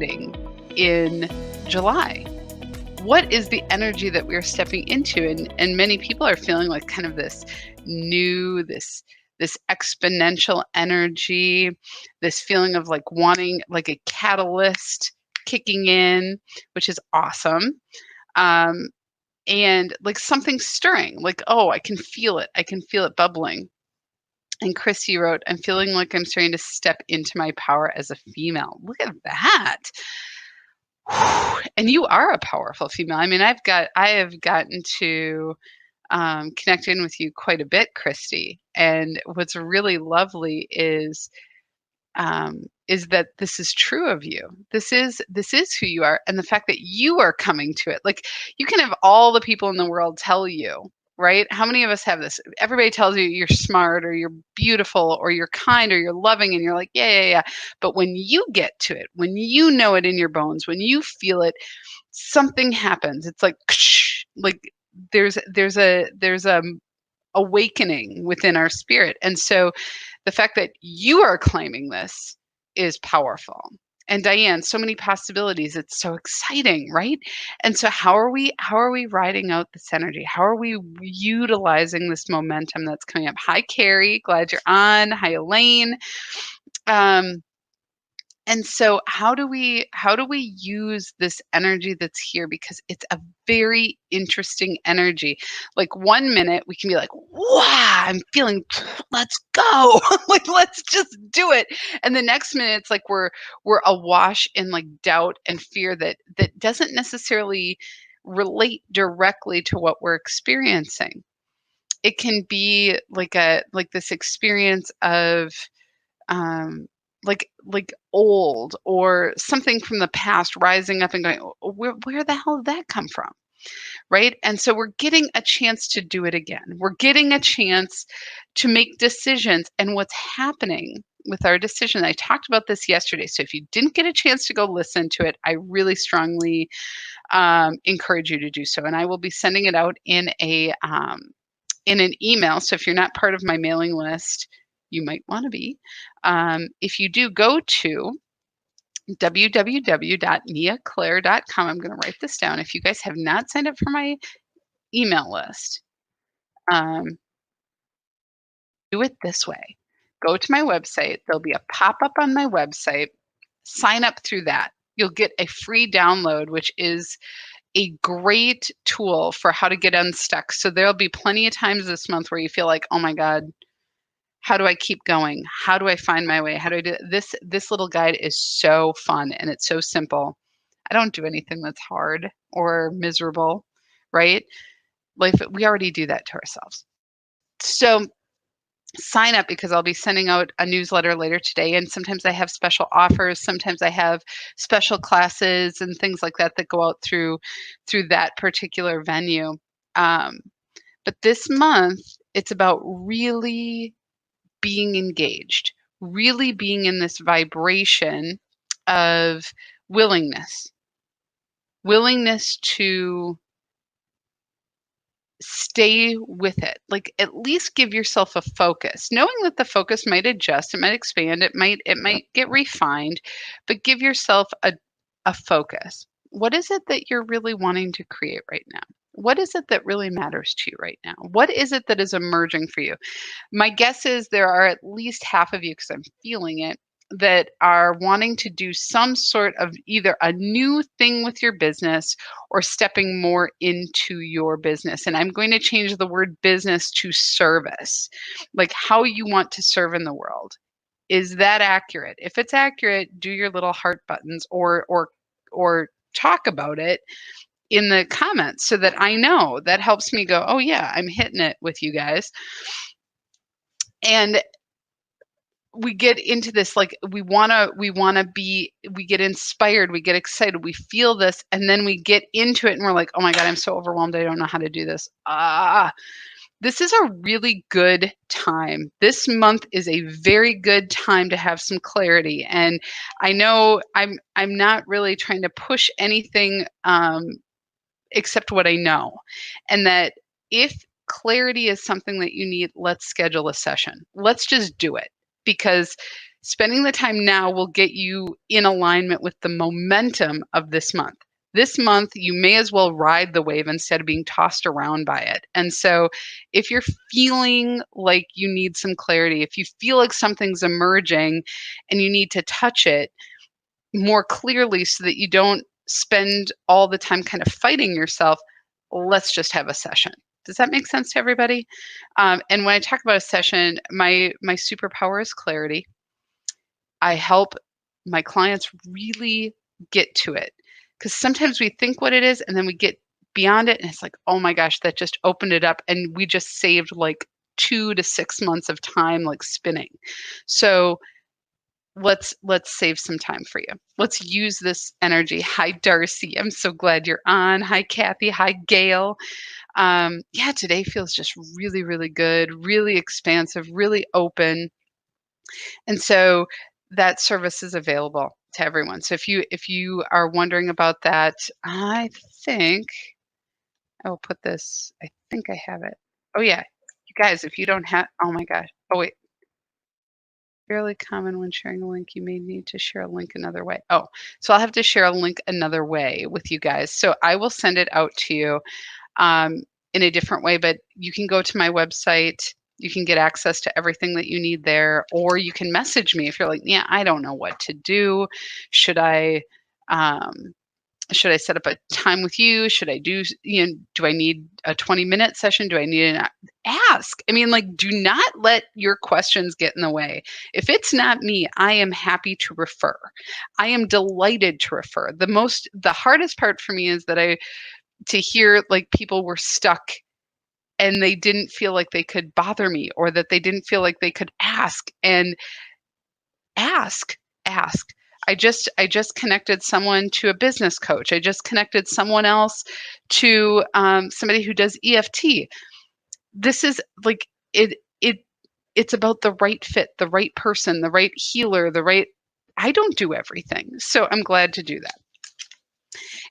starting in July? What is the energy that we're stepping into? And many people are feeling like kind of this new, this exponential energy, this feeling of like wanting like a catalyst kicking in, which is awesome. And like something stirring, like, oh, I can feel it. I can feel it bubbling. And Christy wrote, I'm feeling like I'm starting to step into my power as a female. Look at that. And you are a powerful female. I mean, I have gotten to connect in with you quite a bit, Christy. And what's really lovely is that this is true of you. This is who you are, and the fact that you are coming to it. Like, you can have all the people in the world tell you, right? How many of us have this? Everybody tells you you're smart or you're beautiful or you're kind or you're loving, and you're like, yeah, yeah, yeah. But when you get to it, when you know it in your bones, when you feel it, something happens. It's like there's a awakening within our spirit. And so the fact that you are claiming this is powerful. And Diane, so many possibilities. It's so exciting, right? And so how are we riding out this energy? How are we utilizing this momentum that's coming up? Hi, Carrie. Glad you're on. Hi, Elaine. And so how do we use this energy that's here? Because it's a very interesting energy. Like 1 minute we can be like, wow, I'm feeling, let's go. Like, let's just do it. And the next minute it's like we're awash in like doubt and fear that doesn't necessarily relate directly to what we're experiencing. It can be like this experience of like old or something from the past rising up and going, where the hell did that come from? Right? And so we're getting a chance to do it again. We're getting a chance to make decisions. And what's happening with our decision, I talked about this yesterday. So if you didn't get a chance to go listen to it, I really strongly encourage you to do so. And I will be sending it out in an email. So if you're not part of my mailing list, you might want to be. If you do, go to www.neaclare.com. I'm going to write this down. If you guys have not signed up for my email list, do it this way. Go to my website. There'll be a pop-up on my website. Sign up through that. You'll get a free download, which is a great tool for how to get unstuck. So there'll be plenty of times this month where you feel like, oh my God, how do I keep going? How do I find my way? How do I do this? This little guide is so fun and it's so simple. I don't do anything that's hard or miserable, right? Life, we already do that to ourselves. So sign up, because I'll be sending out a newsletter later today. And sometimes I have special offers. Sometimes I have special classes and things like that that go out through that particular venue. But this month, it's about really being engaged, really being in this vibration of willingness to stay with it. Like, at least give yourself a focus, knowing that the focus might adjust, it might expand, it might get refined, but give yourself a focus. What is it that you're really wanting to create right now? What is it that really matters to you right now? What is it that is emerging for you? My guess is there are at least half of you, because I'm feeling it, that are wanting to do some sort of either a new thing with your business or stepping more into your business. And I'm going to change the word business to service, like how you want to serve in the world. Is that accurate? If it's accurate, do your little heart buttons or talk about it in the comments so that I know. That helps me go, oh yeah, I'm hitting it with you guys. And we get into this, like, we get inspired, we get excited, we feel this, and then we get into it and we're like, oh my God, I'm so overwhelmed, I don't know how to do this. This is a really good time. This month is a very good time to have some clarity. And I know I'm not really trying to push anything except what I know. And that if clarity is something that you need, let's schedule a session. Let's just do it. Because Spending the time now will get you in alignment with the momentum of this month. This month, you may as well ride the wave instead of being tossed around by it. And so, if you're feeling like you need some clarity, if you feel like something's emerging and you need to touch it more clearly so that you don't spend all the time kind of fighting yourself, let's just have a session. Does that make sense to everybody? And when I talk about a session, my superpower is clarity. I help my clients really get to it because sometimes we think what it is and then we get beyond it and it's like, oh my gosh, that just opened it up and we just saved like 2 to 6 months of time like spinning. So let's save some time for you. Let's use this energy. Hi, Darcy. I'm so glad you're on. Hi, Kathy. Hi, Gail. Yeah, today feels just really, really good, really expansive, really open. And so that service is available to everyone. So if you are wondering about that, I think I will put this. I think I have it. Oh yeah, you guys, if you don't have, oh my gosh. Oh wait, fairly common when sharing a link. You may need to share a link another way. Oh, so I'll have to share a link another way with you guys. So I will send it out to you um, in a different way, but you can go to my website. You can get access to everything that you need there, or you can message me if you're like, yeah, I don't know what to do. Should I, um, should I set up a time with you? Should I do, do I need a 20-minute session? Do I need an ask? I mean, like, do not let your questions get in the way. If it's not me, I am happy to refer. I am delighted to refer. The hardest part for me is to hear like people were stuck and they didn't feel like they could bother me or that they didn't feel like they could ask and ask. I just connected someone to a business coach. I just connected someone else to somebody who does EFT. This is like it's about the right fit, the right person, the right healer, the right. I don't do everything, so I'm glad to do that.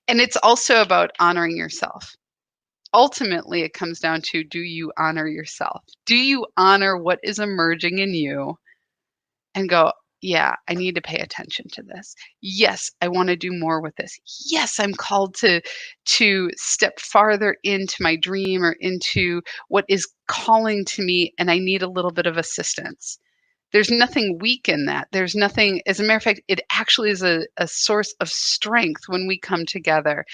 And it's also about honoring yourself. Ultimately, it comes down to, do you honor yourself? Do you honor what is emerging in you and go, yeah, I need to pay attention to this. Yes, I want to do more with this. Yes, I'm called to step farther into my dream or into what is calling to me and I need a little bit of assistance. There's nothing weak in that. There's nothing, as a matter of fact, it actually is a source of strength when we come together.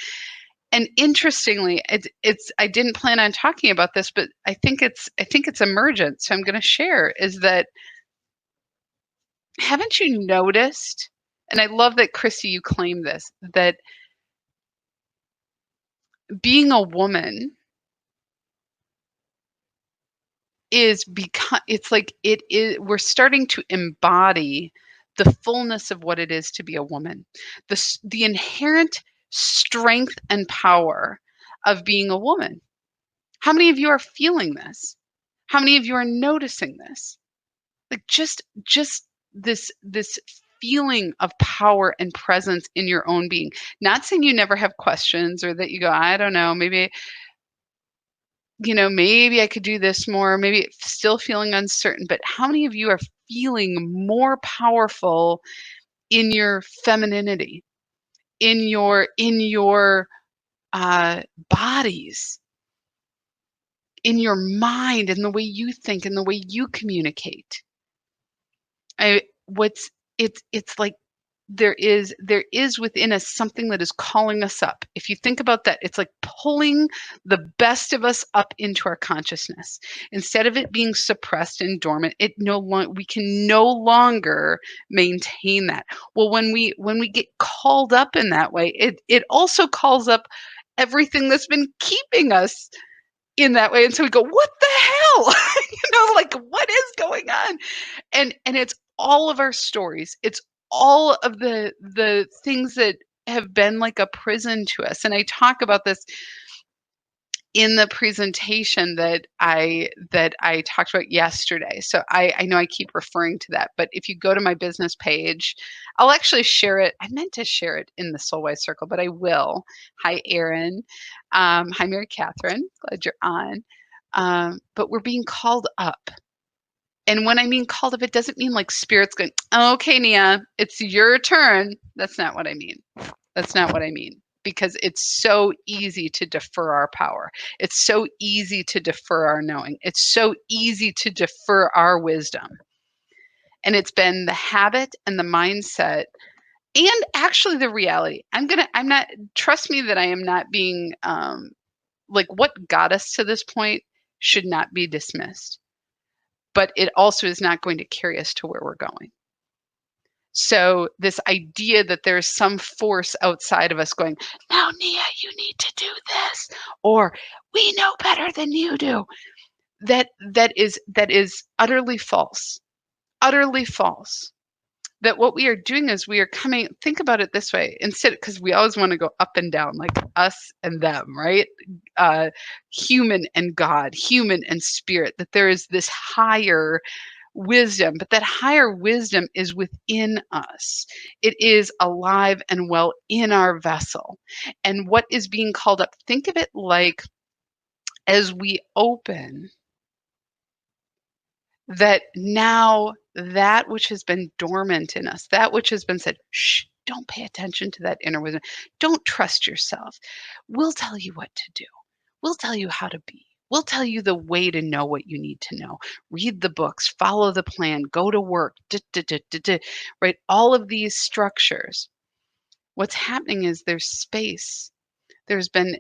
And interestingly, it's I didn't plan on talking about this, but I think it's emergent. So I'm going to share is that, haven't you noticed? And I love that Christy, you claim this, that being a woman is because it's like it is we're starting to embody the fullness of what it is to be a woman. The inherent strength and power of being a woman. How many of you are feeling this? How many of you are noticing this? Like just this feeling of power and presence in your own being. Not saying you never have questions or that you go, I don't know, maybe I could do this more, maybe still feeling uncertain, but how many of you are feeling more powerful in your femininity, in your bodies, in your mind, in the way you think, in the way you communicate? I what's it's like there is within us something that is calling us up. If you think about that, it's like pulling the best of us up into our consciousness. Instead of it being suppressed and dormant, we can no longer maintain that. Well, when we get called up in that way, it also calls up everything that's been keeping us in that way. And so we go, what the hell? Like what is going on? And it's all of our stories. It's all of the things that have been like a prison to us. And I talk about this in the presentation that I talked about yesterday. So I know I keep referring to that, but if you go to my business page, I'll actually share it. I meant to share it in the Soulwise Circle, but I will. Hi, Erin. Hi, Mary Catherine. Glad you're on. But we're being called up. And when I mean called up, it doesn't mean like spirit's going, okay, Nia, it's your turn. That's not what I mean. That's not what I mean. Because it's so easy to defer our power. It's so easy to defer our knowing. It's so easy to defer our wisdom. And it's been the habit and the mindset and actually the reality. Trust me that I am not being, like what got us to this point should not be dismissed, but it also is not going to carry us to where we're going. So this idea that there's some force outside of us going, now, Nia, you need to do this, or we know better than you do. That is utterly false. Utterly false. That what we are doing is we are coming, think about it this way, instead, because we always want to go up and down, like us and them, right? Human and God, human and spirit, that there is this higher wisdom, but that higher wisdom is within us. It is alive and well in our vessel. And what is being called up, think of it like as we open, that now that which has been dormant in us, that which has been said, shh, don't pay attention to that inner wisdom. Don't trust yourself. We'll tell you what to do. We'll tell you how to be. We'll tell you the way to know what you need to know. Read the books, follow the plan, go to work, right? All of these structures. What's happening is there's space. There's been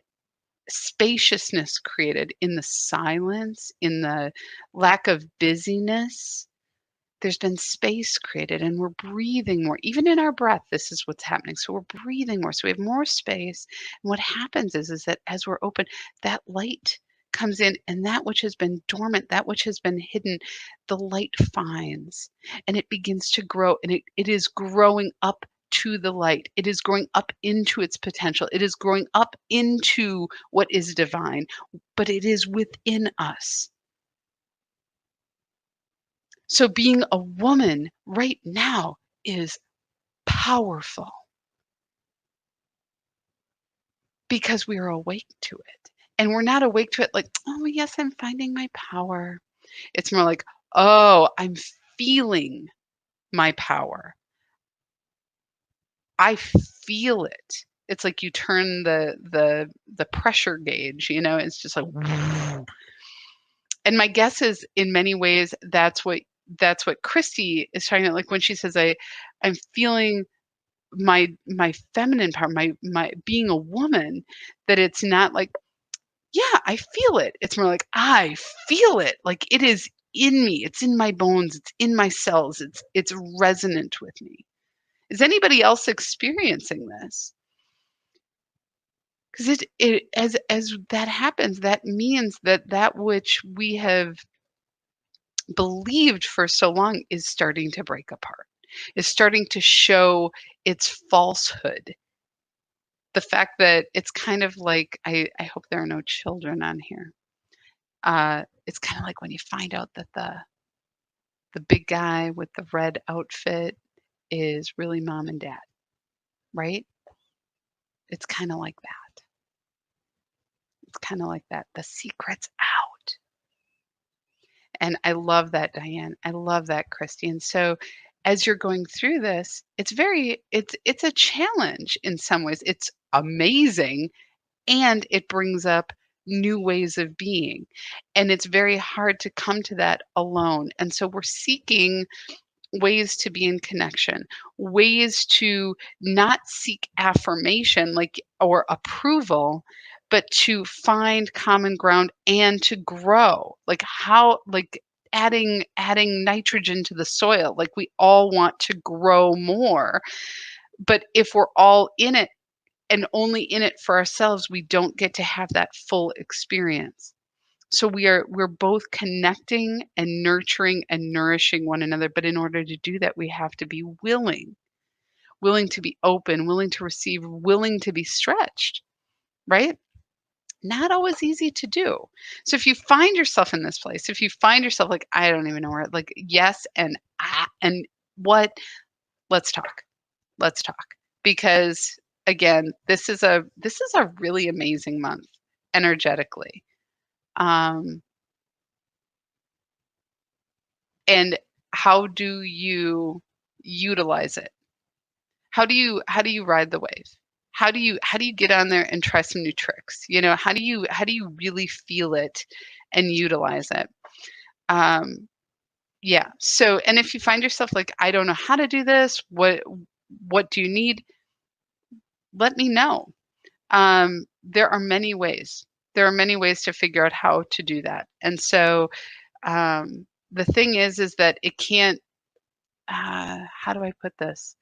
spaciousness created in the silence, in the lack of busyness. There's been space created and we're breathing more. Even in our breath, this is what's happening. So we're breathing more. So we have more space. And what happens is that as we're open, that light comes in and that which has been dormant, that which has been hidden, the light finds and it begins to grow and it is growing up to the light. It is growing up into its potential. It is growing up into what is divine, but it is within us. So being a woman right now is powerful because we are awake to it. And we're not awake to it like, oh, yes, I'm finding my power. It's more like, oh, I'm feeling my power. I feel it. It's like you turn the pressure gauge, it's just like, and my guess is in many ways that's what Christy is trying to, like when she says I'm feeling my feminine power, my being a woman, that it's not like, yeah, I feel it. It's more like I feel it. Like it is in me. It's in my bones. It's in my cells. It's resonant with me. Is anybody else experiencing this? Because as that happens, that means that which we have believed for so long is starting to break apart, is starting to show its falsehood. The fact that it's kind of like, I hope there are no children on here. It's kind of like when you find out that the big guy with the red outfit is really mom and dad, right? It's kind of like that. It's kind of like that. The secret's out. And I love that, Diane. I love that, Christy. And so as you're going through this, it's a challenge in some ways. It's amazing and it brings up new ways of being. And it's very hard to come to that alone. And so we're seeking ways to be in connection, ways to not seek affirmation like or approval, but to find common ground and to grow. Like how, like adding nitrogen to the soil. Like we all want to grow more. But if we're all in it and only in it for ourselves, we don't get to have that full experience. So we're both connecting and nurturing and nourishing one another. But in order to do that, we have to be willing to be open, willing to receive, willing to be stretched, right? Not always easy to do. So if you find yourself in this place, if you find yourself like, I don't even know where, like, yes, and what, let's talk. Let's talk. Because again, this is a really amazing month energetically. And how do you utilize it? How do you ride the wave? How do you get on there and try some new tricks? How do you really feel it and utilize it? Um, yeah. So, and if you find yourself like, I don't know how to do this, what do you need? Let me know. There are many ways. There are many ways to figure out how to do that. And so, the thing is that it can't. How do I put this?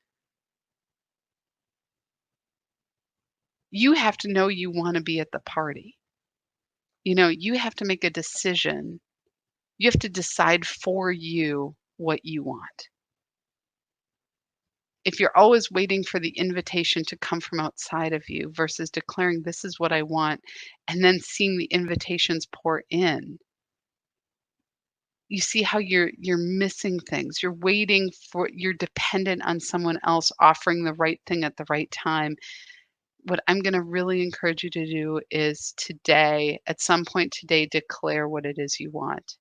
You have to know you want to be at the party. You have to make a decision. You have to decide for you what you want. If you're always waiting for the invitation to come from outside of you versus declaring, this is what I want, and then seeing the invitations pour in, you see how you're missing things. You're dependent on someone else offering the right thing at the right time. What I'm going to really encourage you to do is today, at some point today, declare what it is you want.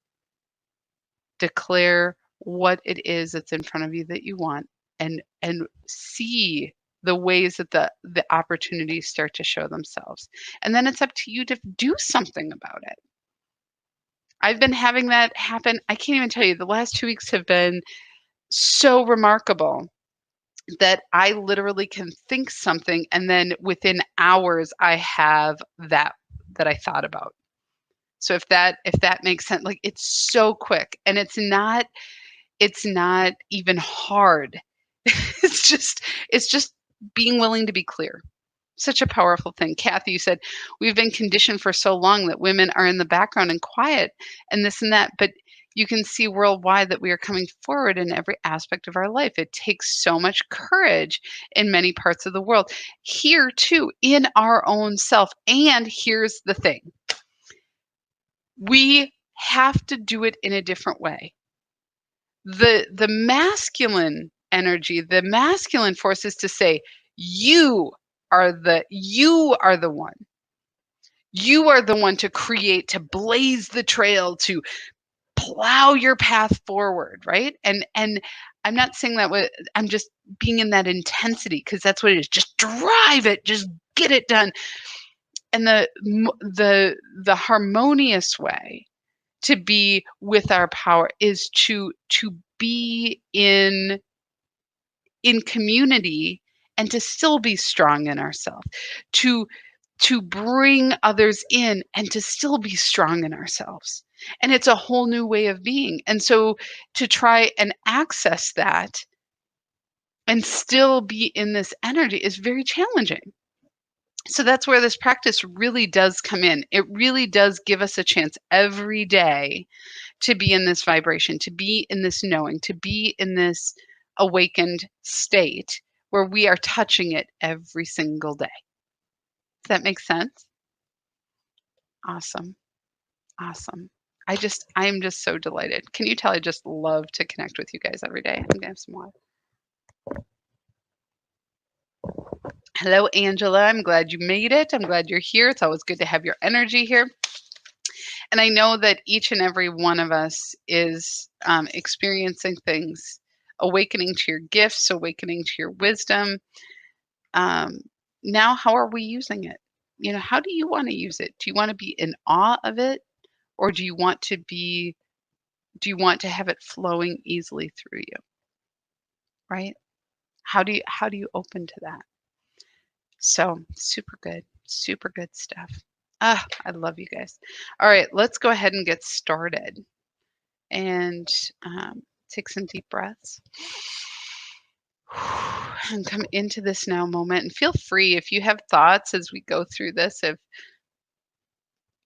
Declare what it is that's in front of you that you want, and see the ways that the opportunities start to show themselves. And then it's up to you to do something about it. I've been having that happen. I can't even tell you, the last 2 weeks have been so remarkable that I literally can think something, and then within hours I have that I thought about. So if that makes sense, like, it's so quick, and it's not even hard. It's just being willing to be clear. Such a powerful thing. Kathy, you said, we've been conditioned for so long that women are in the background and quiet and this and that. But you can see worldwide that we are coming forward in every aspect of our life. It takes so much courage in many parts of the world. Here, too, in our own self. And here's the thing, we have to do it in a different way. The masculine energy, the masculine force is to say, you are the one. You are the one to create, to blaze the trail, to plow your path forward, right? And I'm not saying that I'm just being in that intensity, because that's what it is. Just drive it, just get it done. And the harmonious way to be with our power is to be in community, and to still be strong in ourselves, to bring others in and to still be strong in ourselves. And it's a whole new way of being. And so to try and access that and still be in this energy is very challenging. So that's where this practice really does come in. It really does give us a chance every day to be in this vibration, to be in this knowing, to be in this awakened state where we are touching it every single day. Does that make sense? Awesome. Awesome. I am just so delighted. Can you tell I just love to connect with you guys every day? I'm gonna have some water. Hello, Angela. I'm glad you made it. I'm glad you're here. It's always good to have your energy here. And I know that each and every one of us is experiencing things, awakening to your gifts, awakening to your wisdom. Um, Now, how are we using it? How do you want to use it? Do you want to be in awe of it, or do you want to have it flowing easily through you? Right? How do you open to that? So super good stuff. I love you guys. All right, let's go ahead and get started, and take some deep breaths and come into this now moment. And feel free, if you have thoughts as we go through this,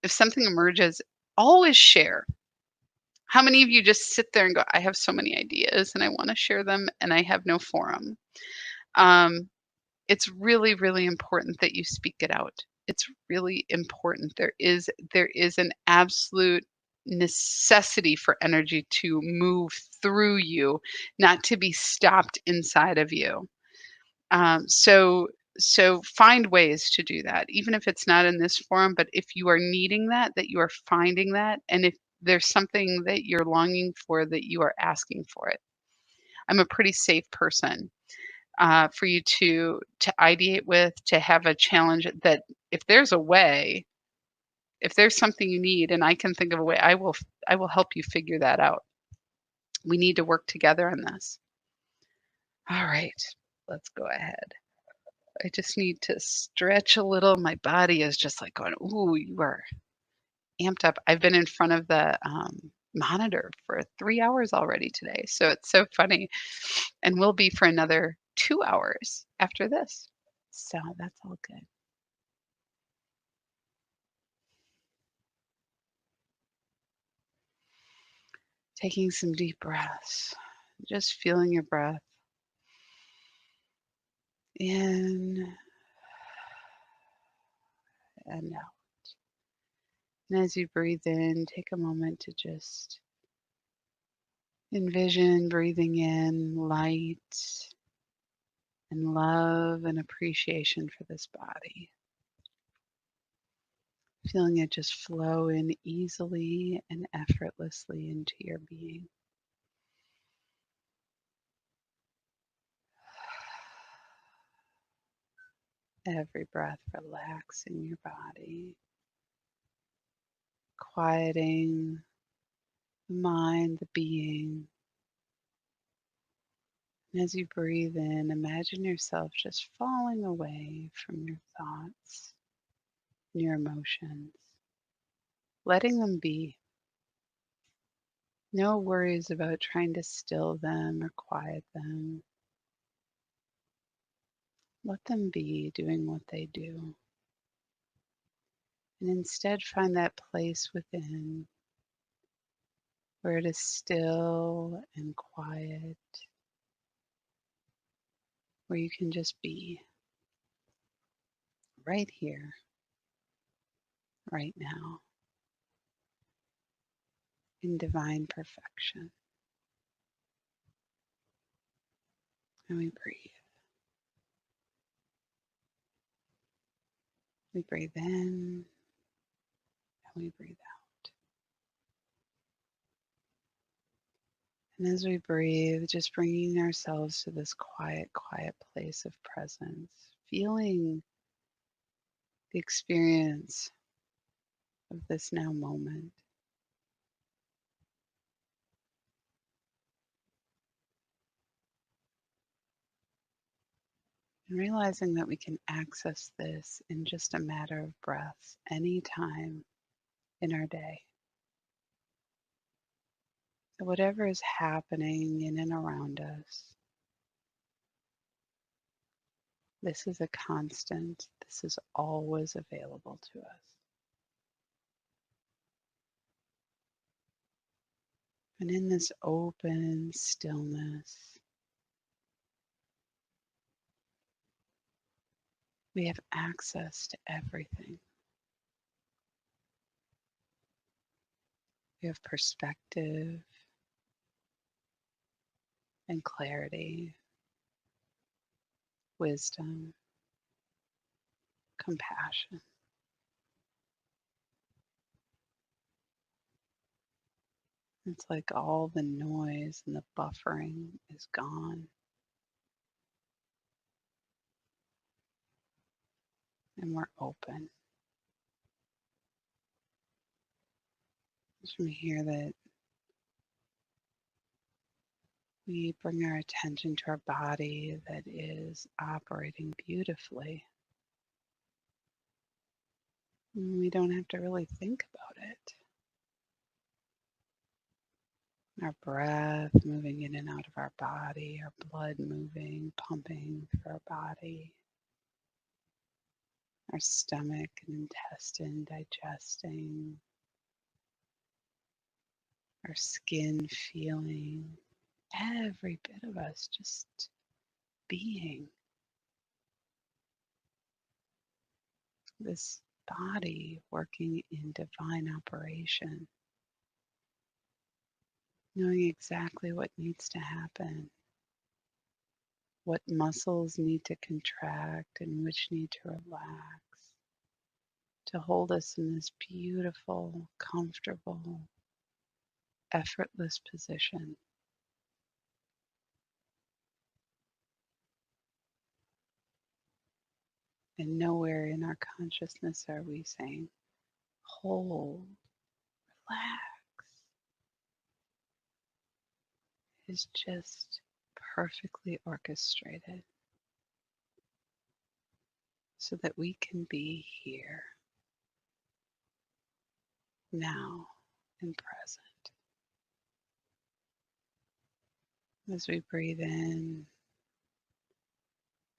if something emerges, always share. How many of you just sit there and go, I have so many ideas and I want to share them and I have no forum? It's really, really important that you speak it out. It's really important. There is an absolute necessity for energy to move through you, not to be stopped inside of you. So find ways to do that, even if it's not in this forum. But if you are needing that you are finding that, and there's something that you're longing for that you are asking for it. I'm a pretty safe person for you to ideate with, to have a challenge that if there's a way, if there's something you need and I can think of a way, I will help you figure that out. We need to work together on this. All right, let's go ahead. I just need to stretch a little. My body is just like going, ooh, you are amped up. I've been in front of the monitor for 3 hours already today. So it's so funny. And we'll be for another 2 hours after this. So that's all good. Taking some deep breaths, just feeling your breath in and out. And as you breathe in, take a moment to just envision breathing in light and love and appreciation for this body. Feeling it just flow in easily and effortlessly into your being. Every breath relaxing your body, quieting the mind, the being. And as you breathe in, imagine yourself just falling away from your thoughts and your emotions, letting them be. No worries about trying to still them or quiet them. Let them be doing what they do. And instead find that place within where it is still and quiet, where you can just be right here, right now, in divine perfection. And we breathe. We breathe in and we breathe out. And as we breathe, just bringing ourselves to this quiet, quiet place of presence, feeling the experience of this now moment. And realizing that we can access this in just a matter of breaths anytime in our day. So whatever is happening in and around us, this is a constant. This is always available to us. And in this open stillness, we have access to everything. We have perspective and clarity, wisdom, compassion. It's like all the noise and the buffering is gone. And we're open. It's from here that we bring our attention to our body that is operating beautifully. And we don't have to really think about it. Our breath moving in and out of our body, our blood moving, pumping through our body, our stomach and intestine digesting, our skin feeling, every bit of us just being. This body working in divine operation, knowing exactly what needs to happen, what muscles need to contract and which need to relax, to hold us in this beautiful, comfortable effortless position. And nowhere in our consciousness are we saying, hold, relax. It's just perfectly orchestrated so that we can be here, now, and present. As we breathe in,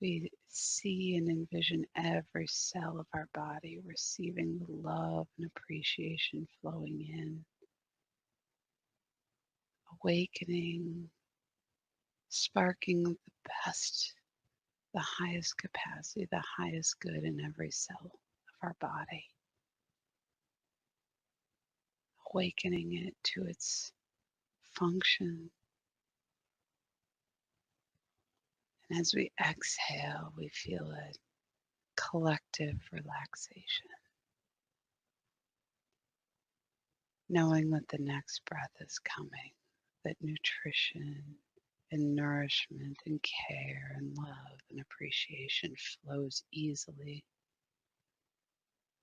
we see and envision every cell of our body receiving the love and appreciation flowing in, awakening, sparking the best, the highest capacity, the highest good in every cell of our body, awakening it to its function. And as we exhale, we feel a collective relaxation, knowing that the next breath is coming, that nutrition and nourishment and care and love and appreciation flows easily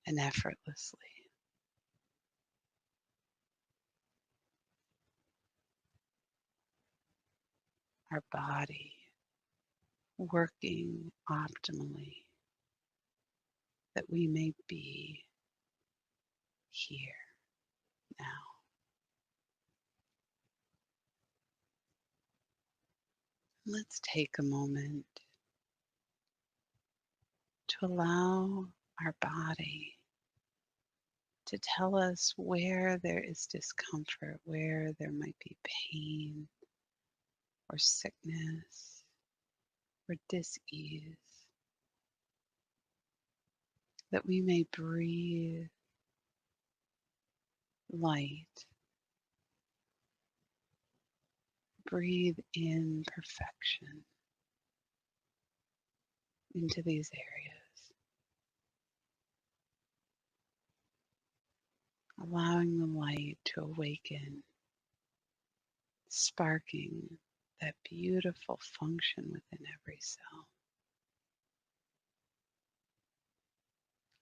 and effortlessly. Our body working optimally that we may be here now. Let's take a moment to allow our body to tell us where there is discomfort, where there might be pain or sickness or dis-ease, that we may breathe light, breathe in perfection into these areas, allowing the light to awaken, sparking that beautiful function within every cell,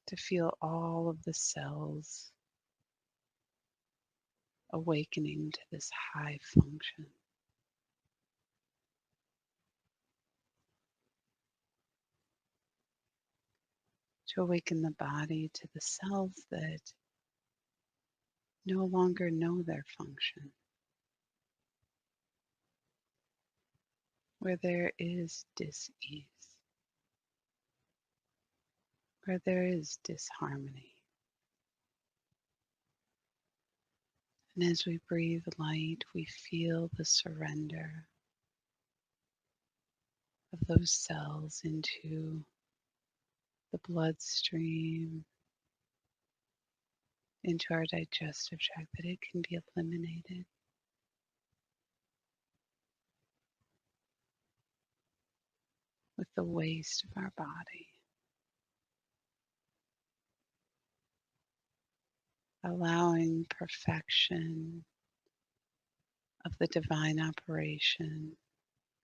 to feel all of the cells awakening to this high function. To awaken the body to the cells that no longer know their function, where there is dis-ease, where there is disharmony. And as we breathe light, we feel the surrender of those cells into the bloodstream, into our digestive tract, that it can be eliminated. With the waste of our body, allowing perfection of the divine operation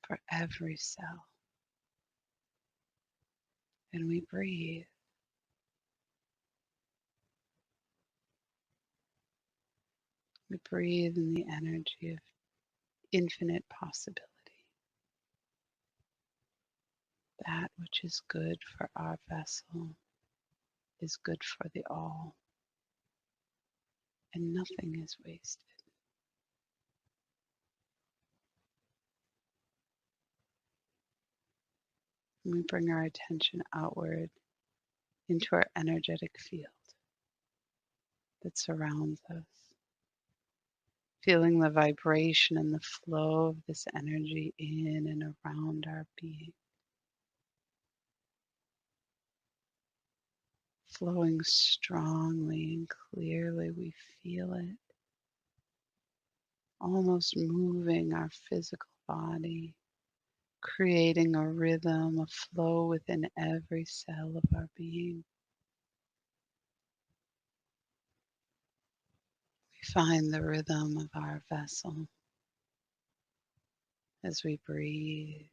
for every cell. And we breathe. We breathe in the energy of infinite possibility. That which is good for our vessel is good for the all, and nothing is wasted. And we bring our attention outward into our energetic field that surrounds us, feeling the vibration and the flow of this energy in and around our being, flowing strongly and clearly. We feel it, almost moving our physical body, creating a rhythm, a flow within every cell of our being. We Find the rhythm of our vessel as we breathe.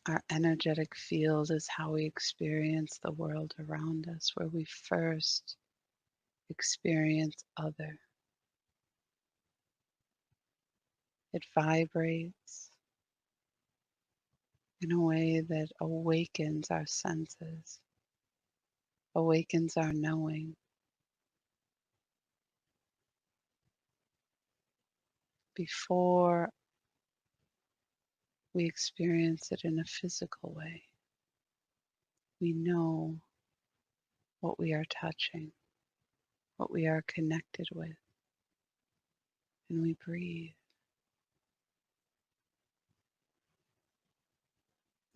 Our energetic field is how we experience the world around us, where we first experience other. It vibrates in a way that awakens our senses, awakens our knowing. Before we experience it in a physical way, we know what we are touching, what we are connected with, and we breathe.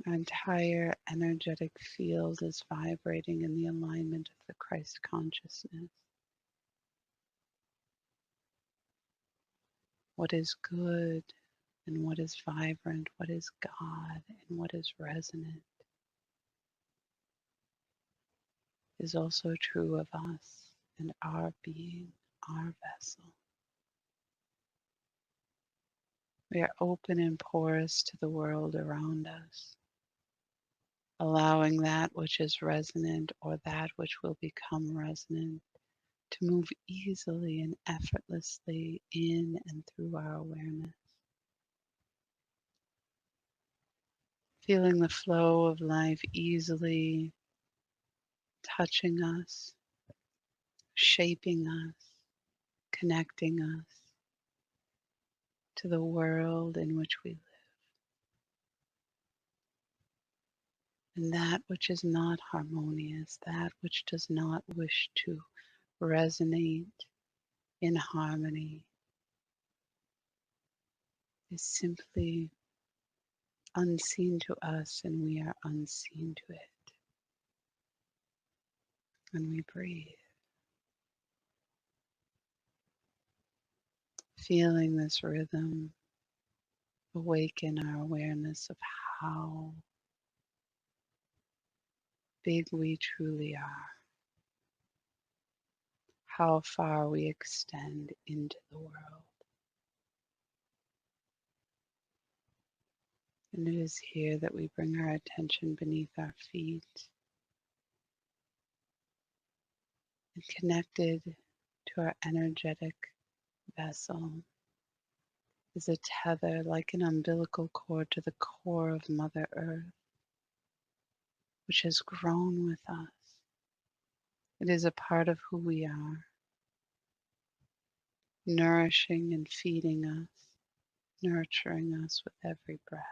Our entire energetic field is vibrating in the alignment of the Christ consciousness. What is good and what is vibrant, what is God and what is resonant is also true of us and our being, our vessel. We are open and porous to the world around us, allowing that which is resonant or that which will become resonant to move easily and effortlessly in and through our awareness. Feeling the flow of life easily touching us, shaping us, connecting us to the world in which we live. And that which is not harmonious, that which does not wish to resonate in harmony, is simply unseen to us and we are unseen to it. And we breathe, feeling this rhythm awaken our awareness of how big we truly are, how far we extend into the world. And it is here that we bring our attention beneath our feet and connected to our energetic vessel is a tether like an umbilical cord to the core of Mother Earth, which has grown with us. It is a part of who we are, nourishing and feeding us, nurturing us with every breath.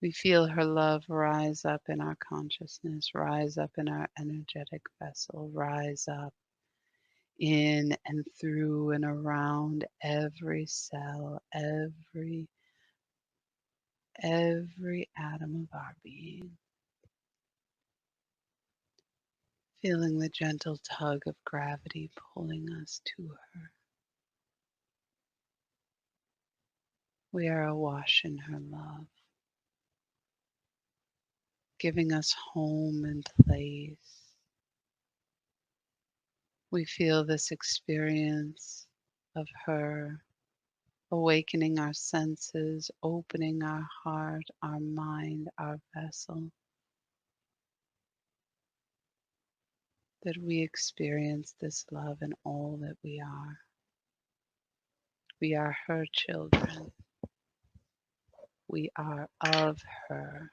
We feel her love rise up in our consciousness, rise up in our energetic vessel, rise up in and through and around every cell, every atom of our being. Feeling the gentle tug of gravity pulling us to her. We are awash in her love, giving us home and place. We feel this experience of her awakening our senses, opening our heart, our mind, our vessel, that we experience this love in all that we are. We are her children. We are of her.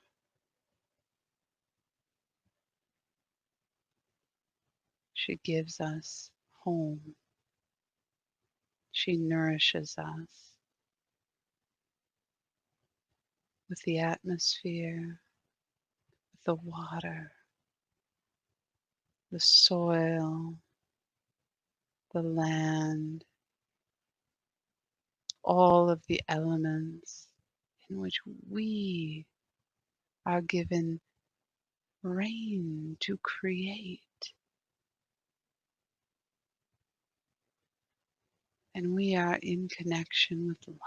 She gives us home. She nourishes us with the atmosphere, with the water, the soil, the land, all of the elements in which we are given reign to create. And we are in connection with life.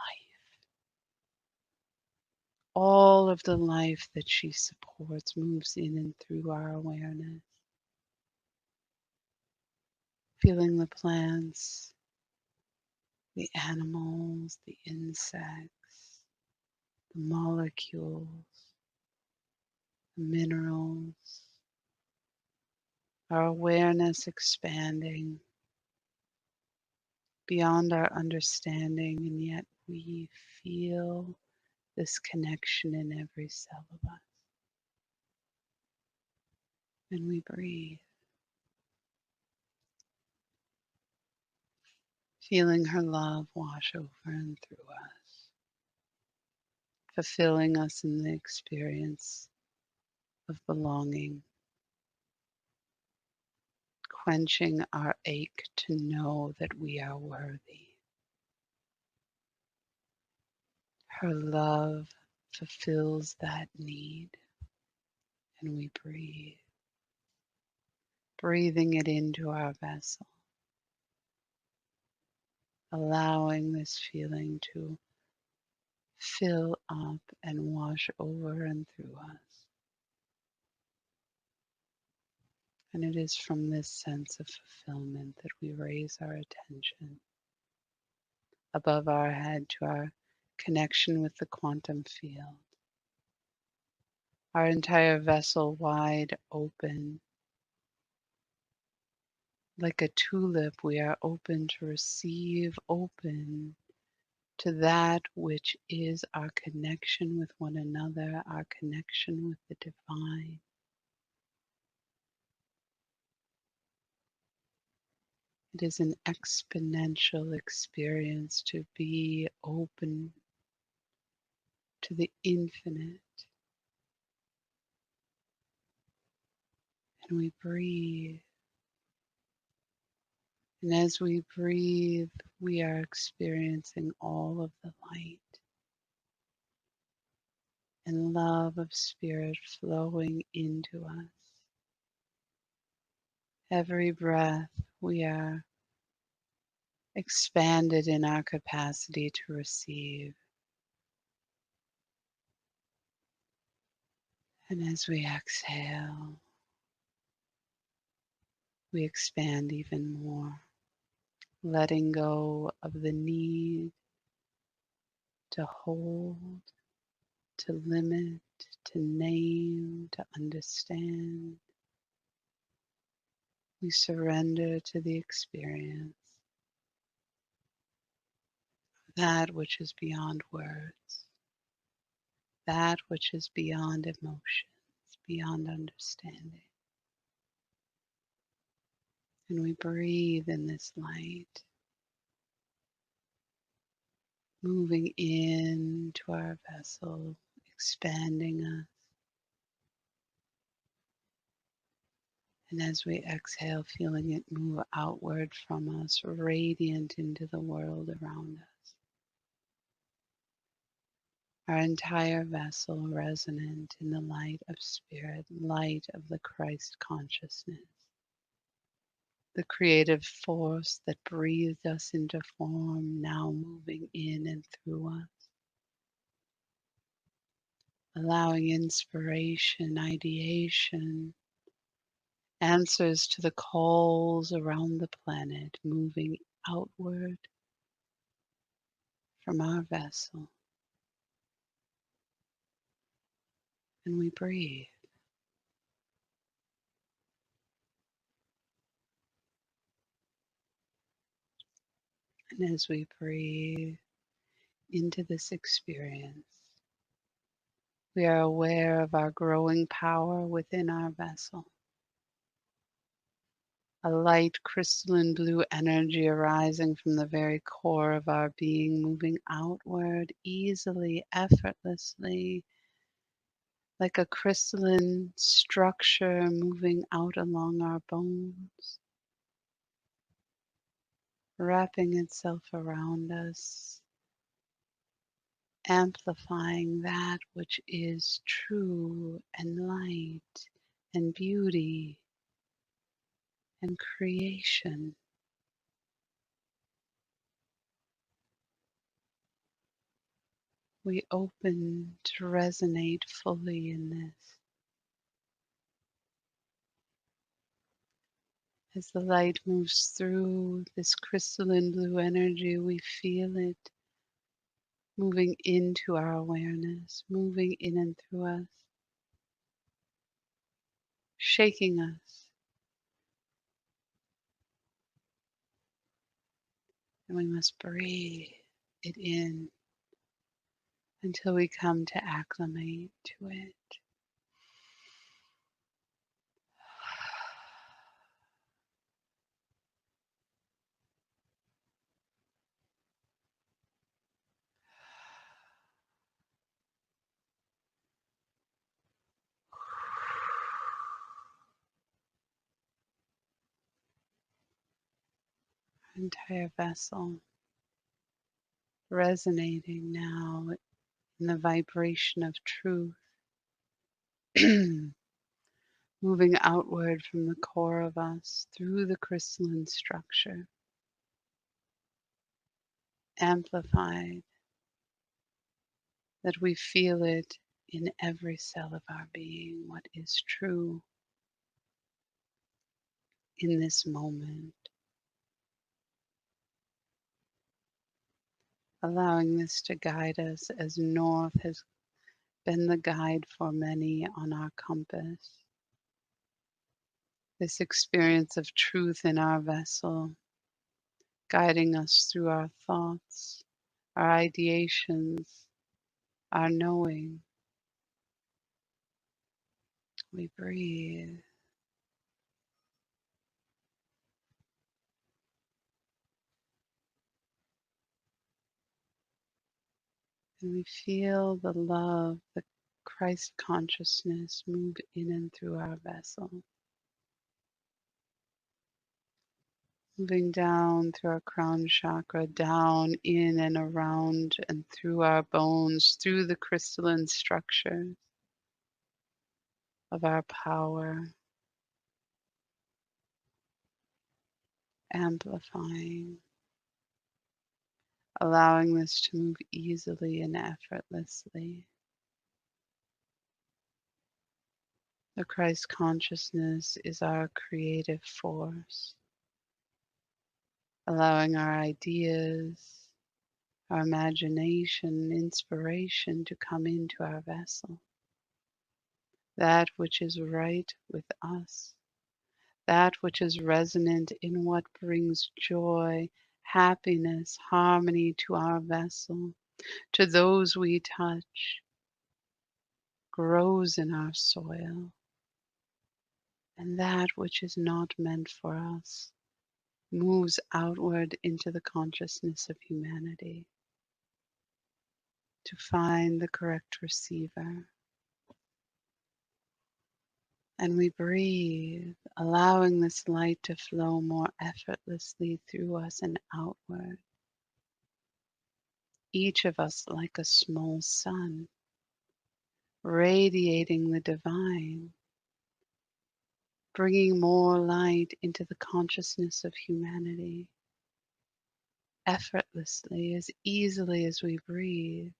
All of the life that she supports moves in and through our awareness. feeling the plants, the animals, the insects, the molecules, the minerals, our awareness expanding beyond our understanding, and yet we feel this connection in every cell of us. And we breathe, feeling her love wash over and through us, fulfilling us in the experience of belonging, quenching our ache to know that we are worthy. Her love fulfills that need, and we breathe, breathing it into our vessel, allowing this feeling to fill up and wash over and through us. And it is from this sense of fulfillment that we raise our attention above our head to our connection with the quantum field. Our entire vessel wide open. Like a tulip, we are open to receive, open to that which is our connection with one another, our connection with the divine. It is an exponential experience to be open to the infinite. And we breathe. And as we breathe, we are experiencing all of the light and love of spirit flowing into us. Every breath, we are expanded in our capacity to receive. And as we exhale, we expand even more, letting go of the need to hold, to limit, to name, to understand. We surrender to the experience of that which is beyond words, that which is beyond emotions, beyond understanding. And we breathe in this light, moving into our vessel, expanding us. And as we exhale, feeling it move outward from us, radiant into the world around us. Our entire vessel resonant in the light of spirit, light of the Christ consciousness, the creative force that breathed us into form, now moving in and through us, allowing inspiration, ideation, answers to the calls around the planet, moving outward from our vessel. And we breathe. And as we breathe into this experience, we are aware of our growing power within our vessel. A light crystalline blue energy arising from the very core of our being, moving outward easily, effortlessly, like a crystalline structure moving out along our bones, wrapping itself around us, amplifying that which is true and light and beauty and creation. We open to resonate fully in this. As the light moves through this crystalline blue energy, we feel it moving into our awareness, moving in and through us, shaking us. And we must breathe it in until we come to acclimate to it. Our entire vessel resonating now in the vibration of truth, moving outward from the core of us through the crystalline structure, amplified, that we feel it in every cell of our being, what is true in this moment, allowing this to guide us as north has been the guide for many on our compass. This experience of truth in our vessel, guiding us through our thoughts, our ideations, our knowing. We breathe. And we feel the love, the Christ consciousness move in and through our vessel. Moving down through our crown chakra, down in and around and through our bones, through the crystalline structures of our power, amplifying, allowing this to move easily and effortlessly. The Christ consciousness is our creative force, allowing our ideas, our imagination, inspiration to come into our vessel. That which is right with us, that which is resonant in what brings joy, happiness, harmony to our vessel, to those we touch, grows in our soil. And that which is not meant for us moves outward into the consciousness of humanity to find the correct receiver. And we breathe, allowing this light to flow more effortlessly through us and outward. Each of us like a small sun, radiating the divine, bringing more light into the consciousness of humanity. Effortlessly, as easily as we breathe,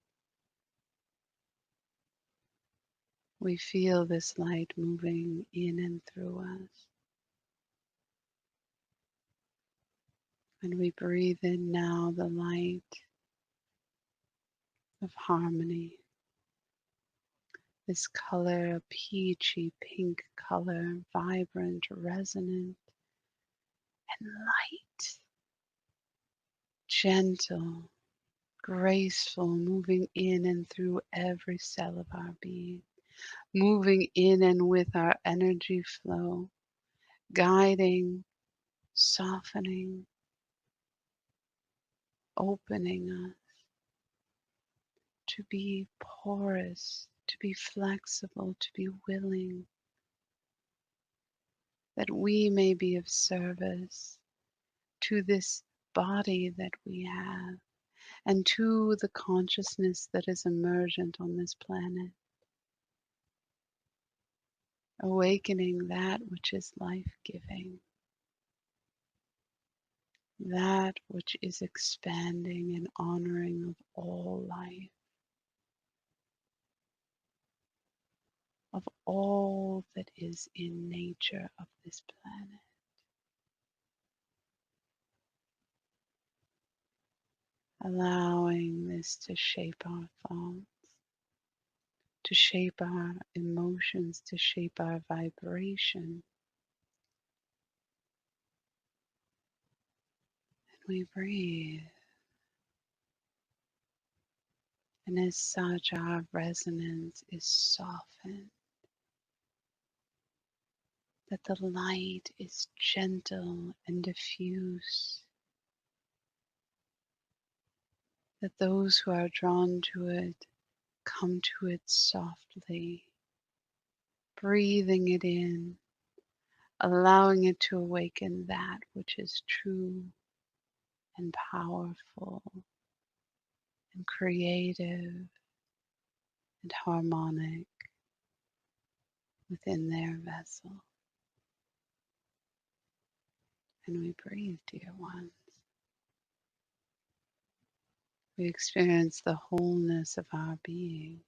we feel this light moving in and through us. And we breathe in now the light of harmony. This color, a peachy pink color, vibrant, resonant, and light, gentle, graceful, moving in and through every cell of our being, moving in and with our energy flow, guiding, softening, opening us to be porous, to be flexible, to be willing, that we may be of service to this body that we have and to the consciousness that is emergent on this planet, awakening that which is life-giving, that which is expanding and honoring of all life, of all that is in nature of this planet. allowing this to shape our thoughts, to shape our emotions, to shape our vibration. And we breathe. And as such, our resonance is softened, that the light is gentle and diffuse, that those who are drawn to it come to it softly, breathing it in, allowing it to awaken that which is true and powerful and creative and harmonic within their vessel. And we breathe, dear ones. We experience the wholeness of our being.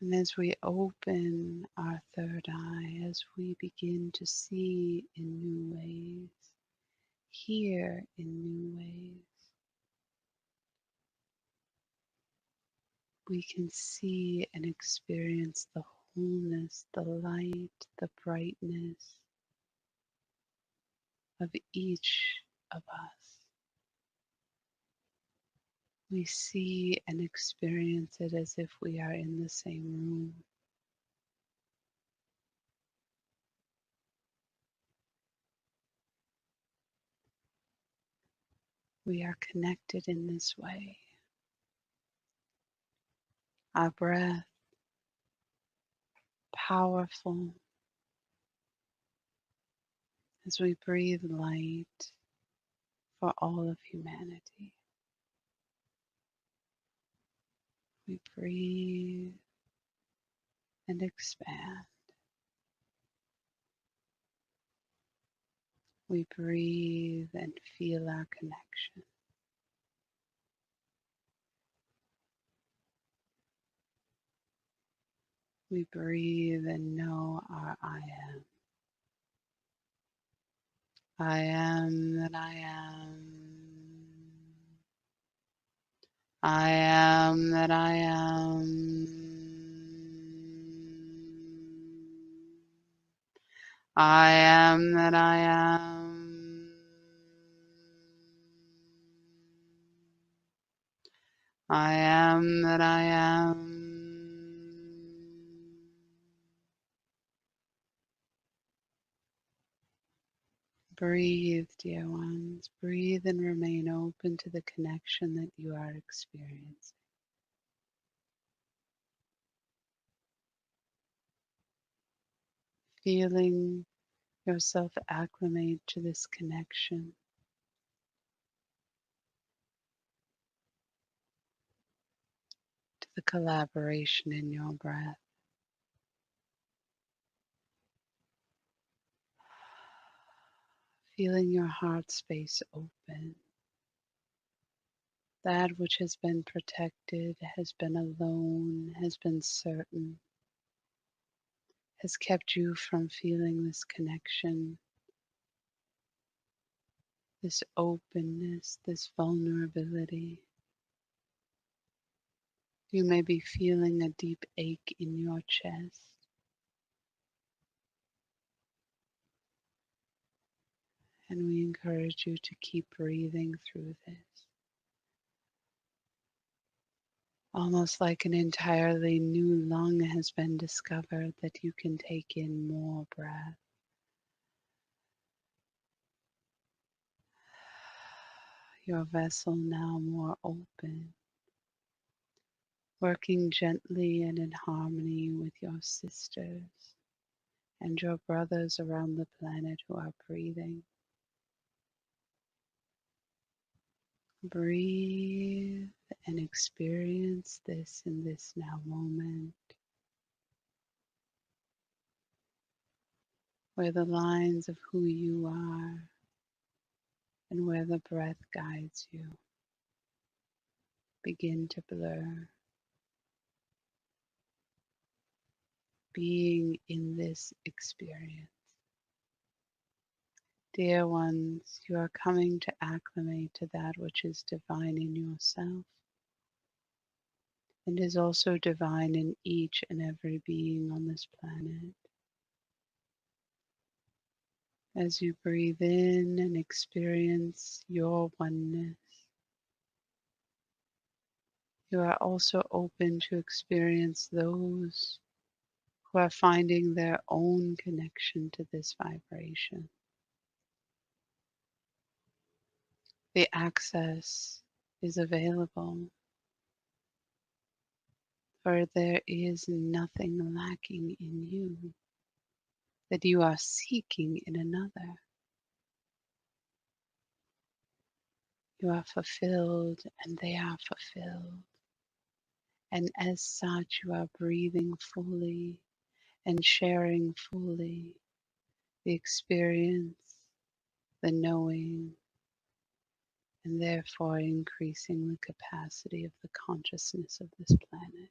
And as we open our third eye, as we begin to see in new ways, hear in new ways, we can see and experience the wholeness, the light, the brightness of each of us. We see and experience it as if we are in the same room. We are connected in this way. Our breath, powerful, as we breathe light for all of humanity. We breathe and expand. We breathe and feel our connection. We breathe and know our I am. I am that I am. I am that I am. I am that I am. I am that I am. Breathe, dear ones. Breathe and remain open to the connection that you are experiencing. Feeling yourself acclimate to this connection. To the collaboration in your breath. Feeling your heart space open. That which has been protected, has been alone, has been certain, has kept you from feeling this connection, this openness, this vulnerability. You may be feeling a deep ache in your chest. And we encourage you to keep breathing through this. Almost like an entirely new lung has been discovered that you can take in more breath. Your vessel now more open, working gently and in harmony with your sisters and your brothers around the planet who are breathing. Breathe and experience this in this now moment, where the lines of who you are and where the breath guides you begin to blur. Being in this experience, Dear ones, you are coming to acclimate to that which is divine in yourself and is also divine in each and every being on this planet. As you breathe in and experience your oneness, you are also open to experience those who are finding their own connection to this vibration. The access is available, for there is nothing lacking in you that you are seeking in another. You are fulfilled and they are fulfilled. And as such, you are breathing fully and sharing fully the experience, the knowing, and therefore increasing the capacity of the consciousness of this planet.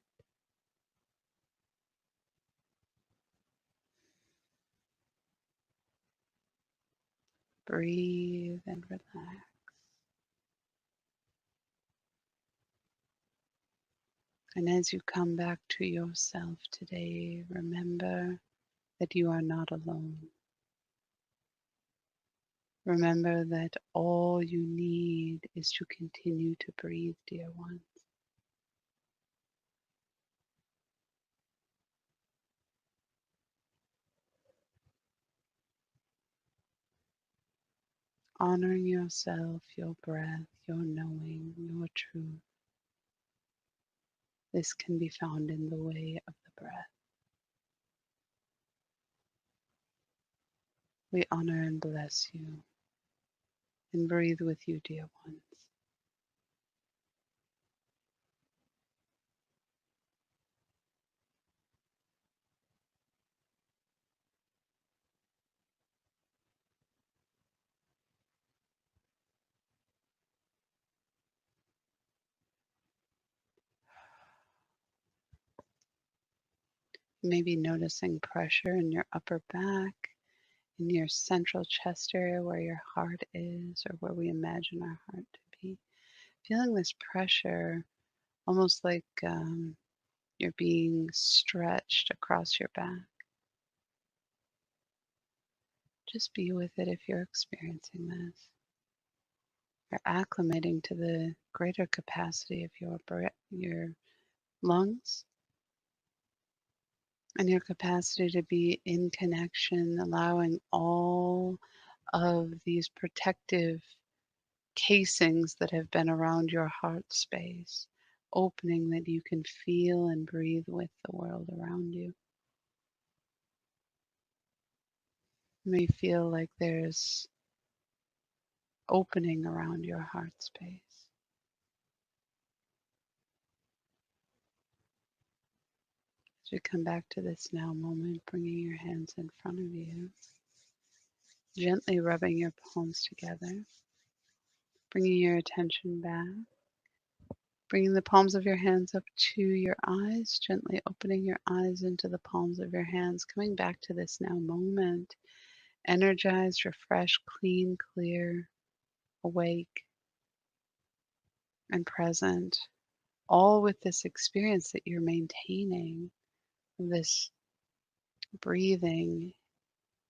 Breathe and relax. And as you come back to yourself today, remember that you are not alone. Remember that all you need is to continue to breathe, dear ones. Honoring yourself, your breath, your knowing, your truth. This can be found in the way of the breath. We honor and bless you and breathe with you, dear ones. Maybe noticing pressure in your upper back, in your central chest area where your heart is, or where we imagine our heart to be. Feeling this pressure almost like you're being stretched across your back. Just be with it if you're experiencing this. You're acclimating to the greater capacity of your your lungs and your capacity to be in connection, allowing all of these protective casings that have been around your heart space opening, that you can feel and breathe with the world around you. You may feel like there's opening around your heart space. As we come back to this now moment, bringing your hands in front of you, gently rubbing your palms together, bringing your attention back, bringing the palms of your hands up to your eyes, gently opening your eyes into the palms of your hands, coming back to this now moment, energized, refreshed, clean, clear, awake, and present, all with this experience that you're maintaining, this breathing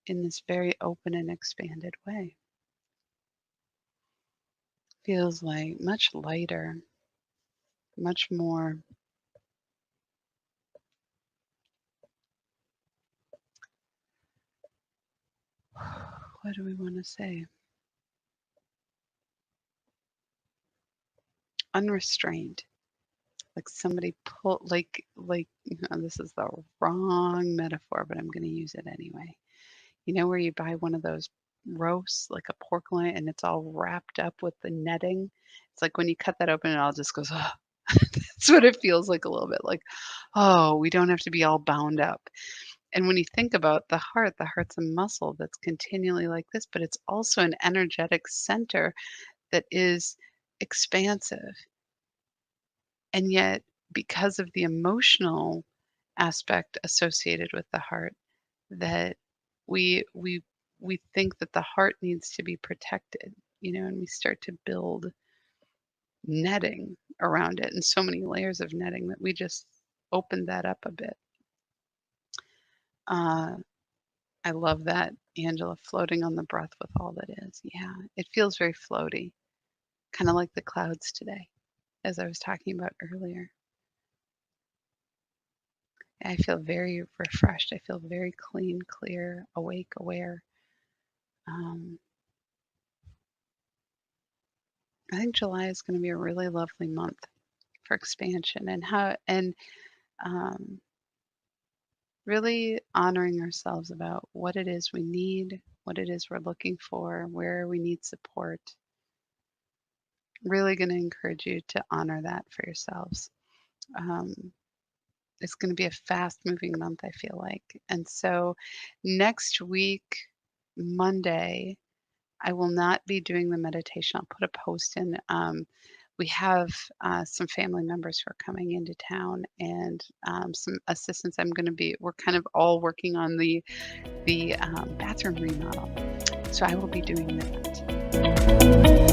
in this very open and expanded way. Feels like much lighter, much more what do we want to say? Unrestrained. Like somebody pull this is the wrong metaphor, but I'm going to use it anyway. You know where you buy one of those roasts, like a pork loin, and it's all wrapped up with the netting? It's like when you cut that open, it all just goes, oh. That's what it feels like a little bit like, oh, we don't have to be all bound up. And when you think about the heart's a muscle that's continually like this, but it's also an energetic center that is expansive. And yet, because of the emotional aspect associated with the heart, that we we we think that the heart needs to be protected, and we start to build netting around it and so many layers of netting that we just opened that up a bit. Uh, I love that, Angela, floating on the breath with all that is. Yeah, it feels very floaty, kind of like the clouds today, as I was talking about earlier. I feel very refreshed. I feel very clean, clear, awake, aware. Um, I think July is going to be a really lovely month for expansion and um, really honoring ourselves about what it is we need, what it is we're looking for, where we need support. Really going to encourage you to honor that for yourselves. Um, it's going to be a fast moving month, I feel like. And so next week, Monday, I will not be doing the meditation. I'll put a post in. We have some family members who are coming into town and some assistants. We're kind of all working on the bathroom remodel. So I will be doing that.